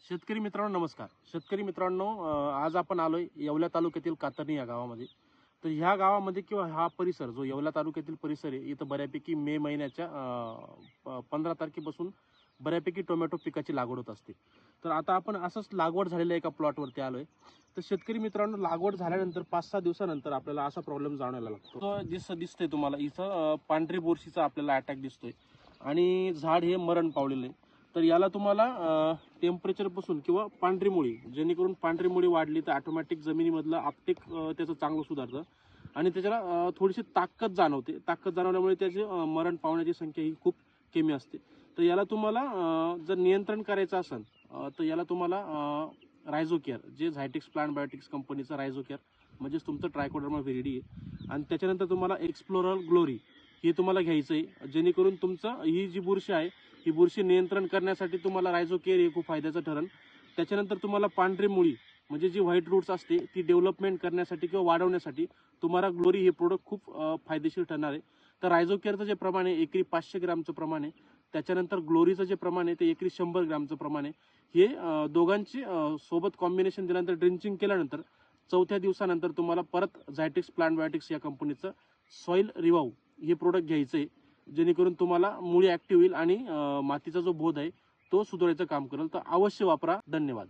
शेतकरी मित्रांनो नमस्कार. शेतकरी मित्रांनो, आज आपण आलोय येवला तालुक्यातील कातरणी या गावामध्ये. तर ह्या गावामध्ये किंवा हा परिसर जो येवला तालुक्यातील परिसर आहे, इथं बऱ्यापैकी मे महिन्याच्या 15 तारखेपासून बऱ्यापैकी टोमॅटो पिकाची लागवड होत असते. तर आता आपण असंच लागवड झालेल्या एका प्लॉटवरती आलोय. तर शेतकरी मित्रांनो, लागवड झाल्यानंतर 5-6 दिवसानंतर आपल्याला असा प्रॉब्लेम जाणवायला लागतो. दिसतंय तुम्हाला इथं पांढरी बुरशीचा आपल्याला अटॅक दिसतोय आणि झाड हे मरण पावलेलं आहे. तर याला तुम्हाला टेम्परेचर पासून किंवा पांढरी मुळी, जेणेकरून पांढरी मुळी वाढली तर ऑटोमॅटिक जमिनीमधलं आपटेक त्याचं चांगलं सुधारतं आणि त्याच्याला थोडीशी ताकद जाणवते. ताकद जाणवल्यामुळे त्याचे मरण पावण्याची संख्या ही खूप कमी असते. तर याला तुम्हाला जर नियंत्रण करायचं असेल तर याला तुम्हाला रायझोकेअर, जे झायटेक्स प्लांट बायोटिक्स कंपनीचं रायझोकेअर म्हणजेच तुमचं ट्रायकोडर्मा व्हिरिडी आहे. आणि त्याच्यानंतर तुम्हाला एक्सप्लोरर ग्लोरी हे तुम्हाला घ्यायचं आहे, जेणेकरून तुमचं ही जी बुरशी आहे ही बुरशी नियंत्रण करण्यासाठी तुम्हाला रायझोकेअर हे खूप फायद्याचं ठरेल. त्याच्यानंतर तुम्हाला पांढरी मुळी म्हणजे जी व्हाईट रूट्स असते ती डेव्हलपमेंट करण्यासाठी किंवा वाढवण्यासाठी तुम्हाला ग्लोरी हे प्रोडक्ट खूप फायदेशीर ठरणार आहे. तर रायझोकेअरचं जे प्रमाण आहे एकरी 500 ग्रामचं प्रमाण आहे. त्याच्यानंतर ग्लोरीचं जे प्रमाण आहे ते एकरी 100 ग्रामचं प्रमाण आहे. हे दोघांची सोबत कॉम्बिनेशन दिल्यानंतर ड्रिंचिंग केल्यानंतर 4थ्या दिवसानंतर तुम्हाला परत झायटेक्स प्लांट बायोटिक्स या कंपनीचं सॉईल रिवाइव हे प्रोडक्ट घ्यायचं आहे, जेणेकरून तुम्हाला मुळी ऍक्टिव्ह होईल आणि मातीचा जो बोध आहे तो सुधारायचं काम करेल. तर अवश्य वापरा. धन्यवाद.